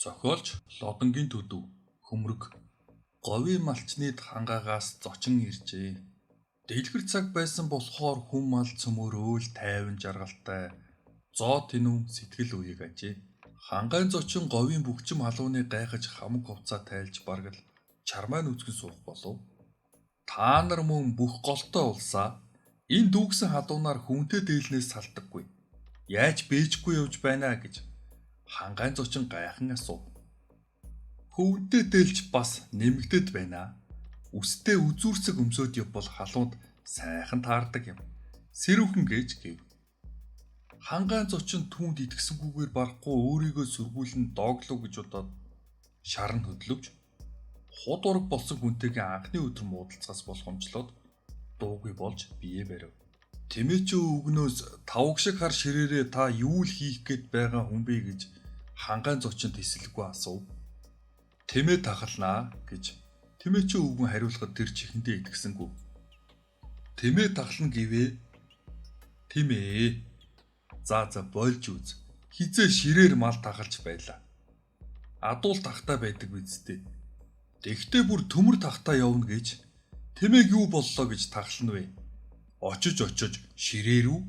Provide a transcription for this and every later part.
Зохиолч Лодонгийн төдөв Хөмрөг говийн малчныг хангаагаас зочин иржээ. Дэлгэр цаг байсан болохоор хүн мал цөмөрөөл тайван жаргалтай зоо тэнүүн сэтгэл үеиг ажээ. Хангайн зочин говийн бүгчим халууныг гайхаж хамаг хувцаа тайлж баргал чармайн үзгэн суух болов. Та нар мөн бүх голтой улсаа энэ дүүгсэн халуунаар хүнтэй дээлнээс салдаггүй. Яаж бэжгүй явж байна гэж хангайн зочин гайхан асуув. Хөвдөө дээлж бас нэмэгдэд байна. Үстэй үзүүрсэг өмсөд явбал халуунд сайхан таардаг юм. Сэрүүхэн гэж гэв. Хангайн зочин түүнд итгэсэнгүйгээр барахгүй өөрийгөө сүргүүлэн дооглоо гэж бодоод шарн хөдлөвч худ ураг болсон хүнтэйгээ анхны өдөр муудалцахаас болгоомжлоод дуугүй болж бие барив. Тэмээчүү өгнөөс тавг шиг хар ширээрээ та юу л хийх гээд байгаа хүн бэ гэж хангайн зочин тэсэлгүй асуув. Тэмээ тахалнаа гэж тэмээчүү өгөн хариулахад тэр чихэндээ итгэсэнгүй. Тэмээ тахална гэвээ. Тэмээ. За болж үз. Хизээ ширээр мал тахалж байлаа. Адуул тахтай байдаг үсттэй. Тэгтээ бүр төмөр тахтай явна гэж тэмээг юу боллоо гэж тахална вэ? Очиж ширээрүү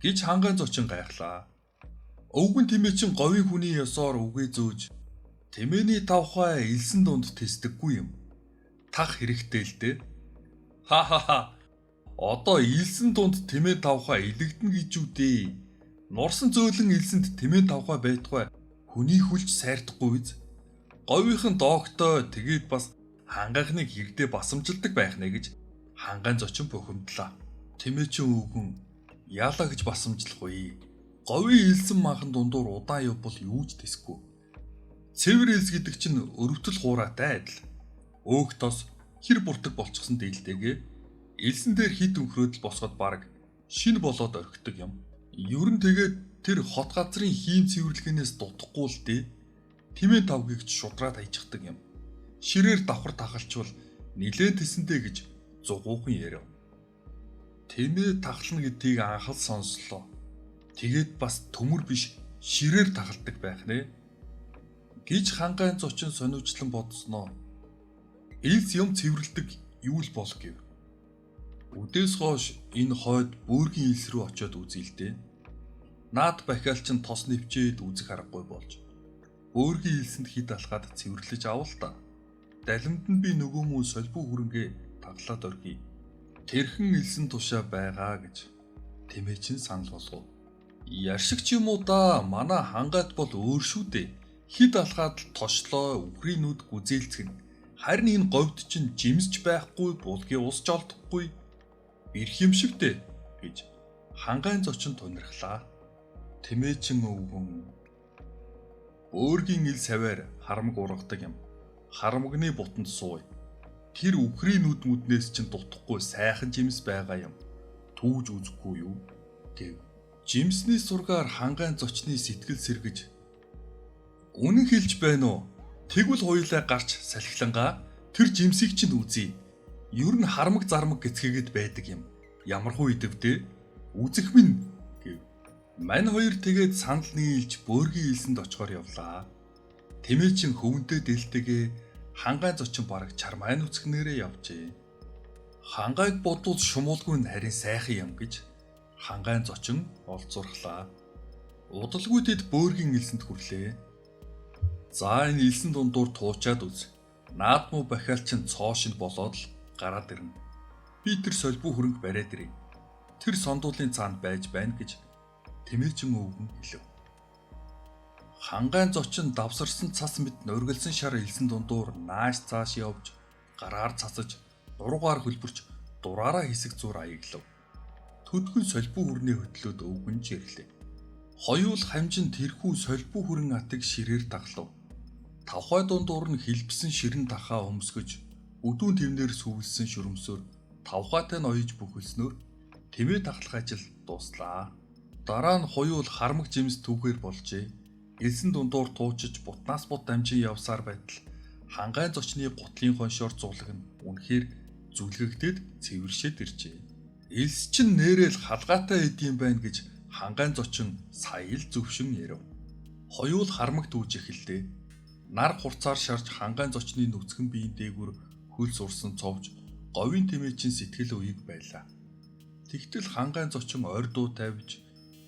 гэж хангайн зочин гайхлаа. Өвгөн тэмээ чин говийн хүний ёсоор үгээ зөөж тэмээний тавхай элсэн дунд тэсдэггүй юм. Тах хэрэгтэй л дээ. Ха. Одоо элсэн дунд тэмээ тавхай илэгдэн гэж үү дээ. Нурсан зөөлөн элсэнд тэмээ тавхай байтугай хүний хүлж сайрдахгүй биз? Говийнхан доогтой тэгээд бас хангайхныг хэрдээ басамжилдаг байх нэ гэж хангайн зочин бухимдлаа. Тэмээчэн өгөн яалаа гэж басамжлах вэ? Говийн элсэн махан дундуур удаан явбал юу ч тэсгүй. Цэвэр элс гэдэг чинь өрөвтөл хуураатай адил. Өөх тос хэр буртаг болчихсон дээлтэйгээ элсэн дээр хит өнхрөөдөл босгоод бараг шин болоод орхидог юм. Ер нь тэгээд тэр хот газрын хийм цэвэрлэгээс дутхгүй л дээ. Тэмээ тавгийг шудраад хайчихдаг юм. Ширээр давхар тахалчвал нилээн тэсэндээ гэж зугуухан ярив. Тэмээ тахална гэдгийг анхал сонслоо. Тэгээд бас төмөр биш ширээр тахалдаг байх нэ гэж хангайн зочин сониучлан бодсноо. Элс юм цэвэрлдэг юу л бол гэв. Үдээс хойш энэ хойд бөөргийн элс рүү очиод үзье л дээ. Наад бахиал чин тос нэвчээд үзэх аргагүй болж бөөргийн элсэнд хид алхаад цэвэрлэж авал та. Далимд нь би нөгөө мөн солбоо хүрэнгээ таглаад орхий. Тэрхэн элсэн тушаа байгаа гэж тэмээчин санал болгов. Яршигч юм уу да, манай хангайд бол өөр шүү дээ. Хид алхаад л тошлоо үхрийнүүд гүзээлцгэн. Харин энэ говьд чинь жимсч байхгүй, булгийн усч олдохгүй. Ирх юм шиг дээ гэж хангайн зочин тунирхлаа. Тэмээчин өвгөн өөргийн ил саваар харамг ургадаг юм. Харамгны бутанд сууя. Тэр үхрийнүүд мүднээс чинь дутхгүй сайхан жимс байгаа юм. Түүж үзэхгүй юу гэв. Жимсний сургаар хангайн зочны сэтгэл сэргэж үнэн хэлж байна уу? Тэгвэл хоёулаа гарч салхилангаа тэр жимсийг чинь үзье. Ер нь харамг зармаг гэцгээгээд байдаг юм. Ямархуу идэвдээ үзэх минь гэв. Мань хоёр тэгээд санал нийлж бөөргийн элсэнд очихоор явлаа. Тэмээчин хөвөнтэй дэлтэйгээ хангайн зочин бараг чармайн үцгнээрээ явжээ. Хангайг бодвол шумуулгүй харин сайхан юм гэж хангайн зочин олзуурхлаа. Удалгүй тэд бөөргийн элсэнд хүрлээ. За энэ элсэн дундуур туучаад үз. Наад муу бахиал чин цоо шинэ болоод л гараад ирнэ. Би тэр солбоо хөрөнгө бариад ирье. Тэр сондуулын цаанд байж байна гэж тэмээчин өвгөн хэлв. Хангайн зочин давсарсан цас мэд нургалсан шар элсэн дундуур нааш цааш явж гараар цацаж дуруугаар хөлбөрч дураараа хэсэг зур аяглав. Төдгөн солбоо хүрний хөтлөөд өвгөн жирлээ. Хоёул хамжин тэрхүү солбоо хүрэн атыг ширээр таглав. Тавхай дундуур нь хэлбсэн ширэн тахаа өмсгөж өдүүн тэмнээр сүвэлсэн шүрмсөөр тавхайтай ноёж бүхэлснөөр тэмээ тахлах ажил дуслаа. Дараа нь хоёул харамг жимс түүхээр болжээ. Элсэн дундуур туучиж бутнаас бут дамжин явсаар байтал хангайн зочны гутлын хоншоор зулаг нь үнэхээр зүлгэгдээд цэвэршээд иржээ. Элс чин нэрэл халгаатай идэм байна гэж хангайн зочин сая л зөвшин ярив. Хоёул харамгт үүж эхэллээ. Нар хурцаар шарж хангаан зочны нүцгэн биеийн дээгүр хөл сурсан цовж говийн тэмээчин сэтгэл үеиг байлаа. Тэгтэл хангаан зочин ордуу тавьж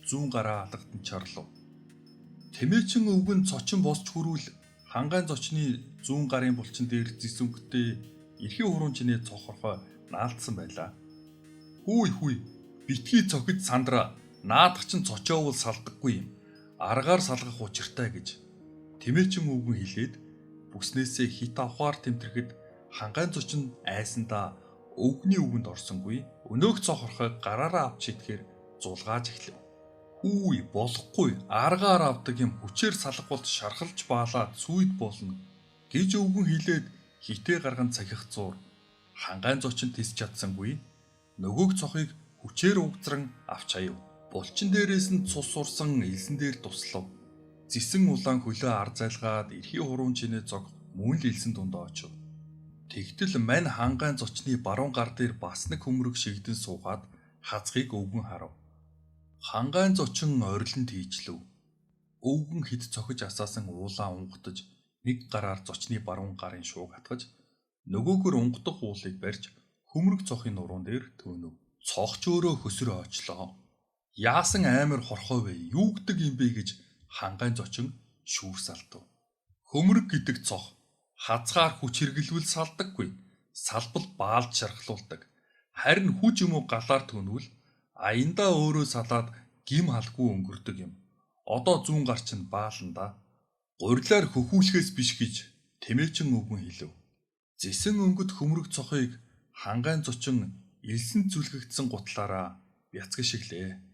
зүүн гараа алгатан чарлав. Тэмээчин өвгөн цочин босч хүрвэл хангаан зочны зүүн гарын булчин дээр зэсвэнхтэй эрхийн хуруунд чинээ цохорхой наалтсан байлаа. Хүй битгий цохиж сандраа наадах чинь цочоовол салдаггүй юм. Аргаар салгах учиртай гэж тэмээчин өвгөн хэлээд бүснээсээ хит авахаар тэмтэрхэд хангаан зочин айсандаа өвгний өвгөнд орсонгүй өнөөх цохорхойг гараараа авч идэхээр зулгааж эхлэв. Хүй болохгүй аргаар авдаг юм хүчээр салгавал шархалж баалаад сүйд болно гэж өвгөн хэлээд хитээ гарган цагих зуур хангаан зочин тис чадсангүй нөгөөг цохыг хүчээр угзран авч хаяв. Булчин дээрээс нь цус сурсан элсэн дээр туслав. Зисэн улаан хөлөө ар зайлгаад эрхийн хуруунд чинээ зог мөн л элсэн дунд очив. Тэгтэл мань хангаан зочны баруун гар дээр бас нэг хөмрөг шигдэн суугаад хазхыг өвгөн харав. Хангаан зочин орилон тийжлэв. Өвгөн хид цохиж асаасан уулаа унгатаж нэг гараар зочны баруун гарын шууг хатгаж нөгөөгөр унгадах уулыг барьж хөмрөг цохын нуруун дээр төөнөв. Цохч өөрөө хөсрөө очлоо. Яасан амар хорхой вэ? Юу гэдэг юм бэ гэж хангаан зочин шүүрс алдав. Хөмрөг гэдэг цох хазгаар хүч хэргэлвэл салдаггүй. Салбал баалж шархлуулдаг. Харин хүч юм уу галаар төнвөл аяндаа өөрөө салаад гим халгүй өнгөрдөг юм. Одоо зүүн гар чинь бааланда. Гурилаар хөхүүлэхээс биш гэж тэмээчин өвгөн хэлв. Зэсэн өнгөд хөмрөг цохыг хангаан зочин элсэн зүлгэгдсэн гутлаараа бяцгаш иглээ.